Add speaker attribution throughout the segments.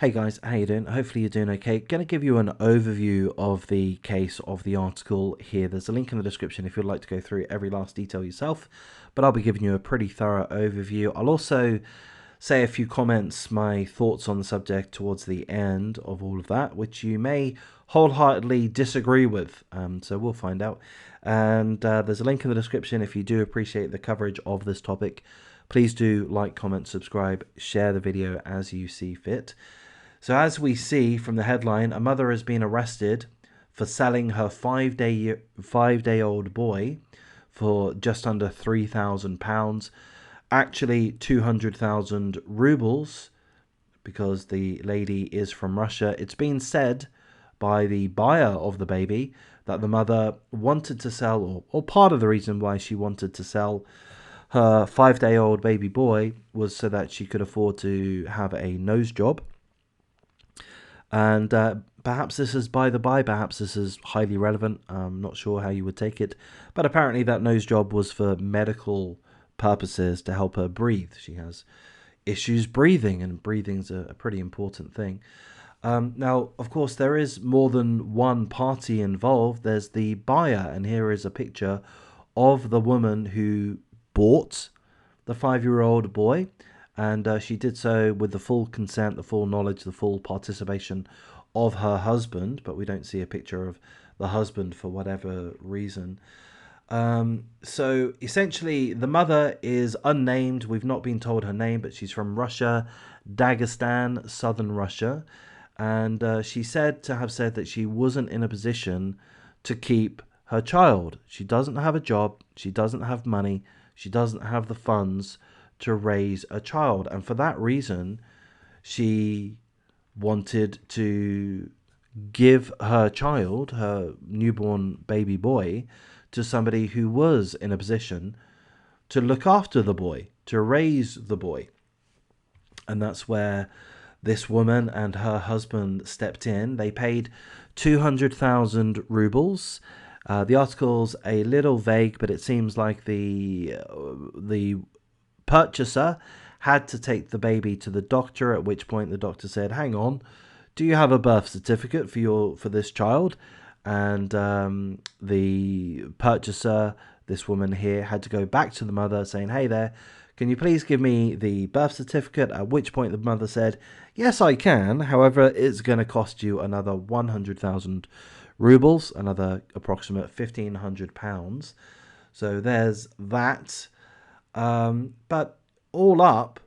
Speaker 1: Hey guys, how you doing? Hopefully you're doing okay. Going to give you an overview of the case of the article here. There's a link in the description if you'd like to go through every last detail yourself, but I'll be giving you a pretty thorough overview. I'll also say a few comments, my thoughts on the subject towards the end of all of that, which you may wholeheartedly disagree with. So we'll find out. And there's a link in the description if you do appreciate the coverage of this topic. Please do like, comment, subscribe, share the video as you see fit. So as we see from the headline, a mother has been arrested for selling her five-day-old boy for just under £3,000. Actually 200,000 rubles, because the lady is from Russia. It's been said by the buyer of the baby that the mother wanted to sell, or part of the reason why she wanted to sell her 5-day-old baby boy was so that she could afford to have a nose job. And perhaps this is by the by, perhaps this is highly relevant. I'm not sure how you would take it. But apparently that nose job was for medical purposes to help her breathe. She has issues breathing, and breathing's a pretty important thing. Now, of course, there is more than one party involved. There's the buyer, and here is a picture of the woman who bought the 5-year-old boy. And she did so with the full consent, the full knowledge, the full participation of her husband. But we don't see a picture of the husband for whatever reason. So essentially, the mother is unnamed. We've not been told her name, but she's from Russia, Dagestan, southern Russia. And she's said to have said that she wasn't in a position to keep her child. She doesn't have a job. She doesn't have money. She doesn't have the funds to raise a child, and for that reason she wanted to give her child, her newborn baby boy, to somebody who was in a position to look after the boy, to raise the boy. And that's where this woman and her husband stepped in. They paid 200,000 rubles. The article's a little vague, but it seems like the purchaser had to take the baby to the doctor, at which point the doctor said, hang on, do you have a birth certificate for this child? And the purchaser, this woman here, had to go back to the mother saying, hey there, can you please give me the birth certificate? At which point the mother said, yes, I can. However, it's going to cost you another 100,000 rubles, another approximate £1,500. So there's that. But all up,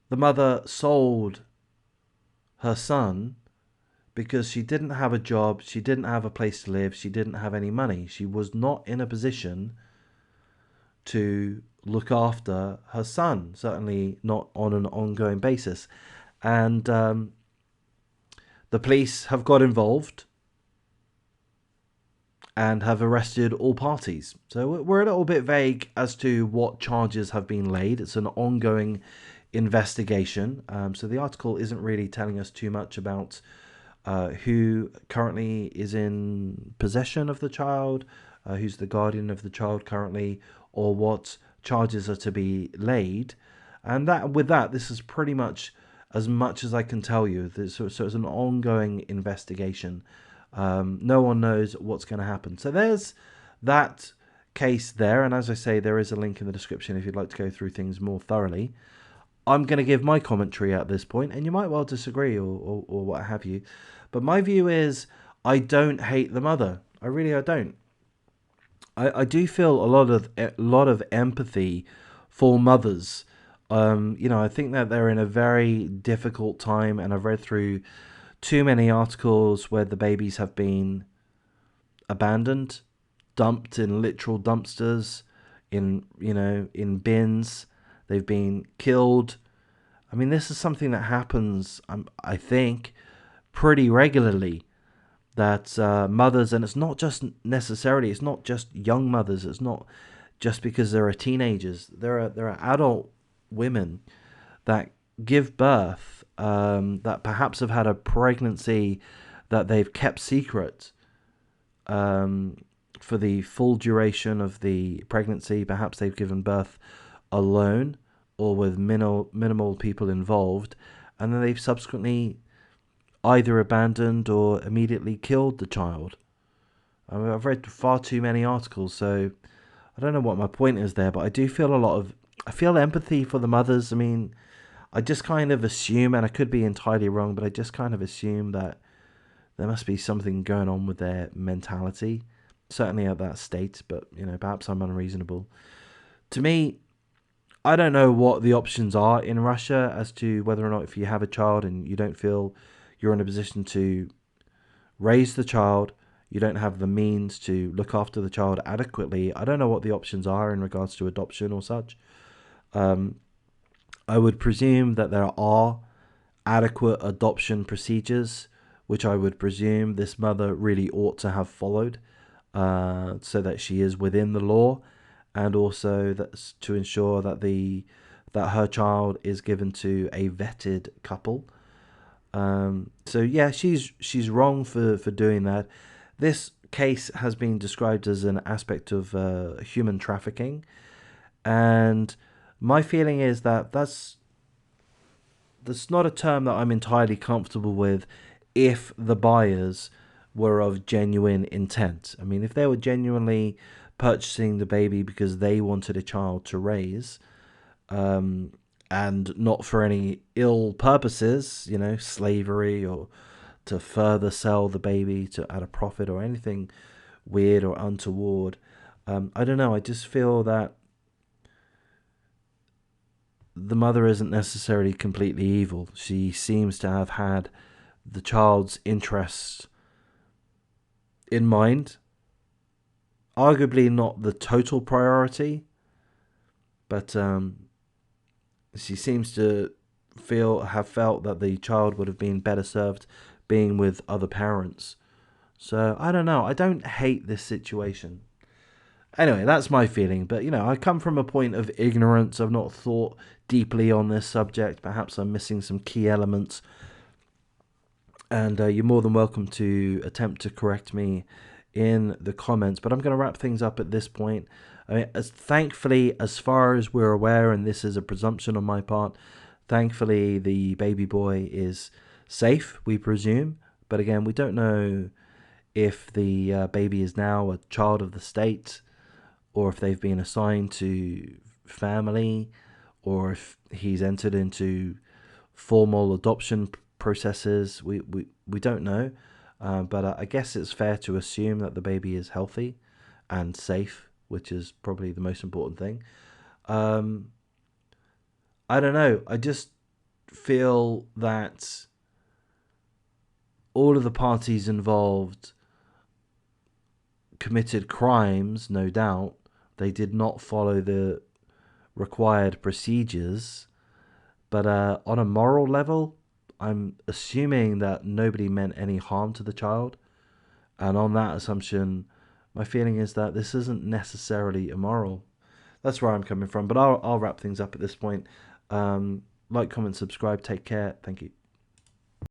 Speaker 1: the mother sold her son because she didn't have a job, she didn't have a place to live, she didn't have any money. She was not in a position to look after her son, certainly not on an ongoing basis. And the police have got involved and have arrested all parties. So we're a little bit vague as to what charges have been laid. It's an ongoing investigation. So the article isn't really telling us too much about who currently is in possession of the child, who's the guardian of the child currently, or what charges are to be laid. And this is pretty much as I can tell you. So it's an ongoing investigation. No one knows what's going to happen. So there's that case there. And as I say, there is a link in the description if you'd like to go through things more thoroughly. I'm going to give my commentary at this point, and you might well disagree or what have you. But my view is I don't hate the mother. I don't. I do feel a lot of empathy for mothers. I think that they're in a very difficult time, and I've read through too many articles where the babies have been abandoned, dumped in literal dumpsters, in bins. They've been killed. I mean, this is something that happens, I think, pretty regularly. That mothers, and it's not just young mothers. It's not just because there are teenagers. There are adult women that give birth, that perhaps have had a pregnancy that they've kept secret for the full duration of the pregnancy. Perhaps they've given birth alone or with minimal people involved, and then they've subsequently either abandoned or immediately killed the child. I mean, I've read far too many articles, so I don't know what my point is there, but I do feel I feel empathy for the mothers. I mean, I just kind of assume, and I could be entirely wrong, but I just kind of assume that there must be something going on with their mentality, certainly at that state, but, perhaps I'm unreasonable. To me, I don't know what the options are in Russia as to whether or not, if you have a child and you don't feel you're in a position to raise the child, you don't have the means to look after the child adequately. I don't know what the options are in regards to adoption or such. I would presume that there are adequate adoption procedures, which I would presume this mother really ought to have followed, so that she is within the law, and also that's to ensure that that her child is given to a vetted couple. So yeah, she's wrong for doing that. This case has been described as an aspect of human trafficking, and my feeling is that that's not a term that I'm entirely comfortable with if the buyers were of genuine intent. I mean, if they were genuinely purchasing the baby because they wanted a child to raise, and not for any ill purposes, slavery or to further sell the baby to at a profit or anything weird or untoward. I don't know. I just feel that the mother isn't necessarily completely evil. She seems to have had the child's interests in mind. Arguably not the total priority, but she seems to have felt that the child would have been better served being with other parents. So I don't know. I don't hate this situation. Anyway, that's my feeling. But I come from a point of ignorance. I've not thought deeply on this subject. Perhaps I'm missing some key elements. And you're more than welcome to attempt to correct me in the comments. But I'm going to wrap things up at this point. I mean, thankfully, as far as we're aware, and this is a presumption on my part, thankfully the baby boy is safe, we presume. But again, we don't know if the baby is now a child of the state, or if they've been assigned to family, or if he's entered into formal adoption processes. We don't know. But I guess it's fair to assume that the baby is healthy and safe, which is probably the most important thing. I don't know. I just feel that all of the parties involved committed crimes, no doubt. They did not follow the required procedures. But on a moral level, I'm assuming that nobody meant any harm to the child. And on that assumption, my feeling is that this isn't necessarily immoral. That's where I'm coming from. But I'll wrap things up at this point. Like, comment, subscribe. Take care. Thank you.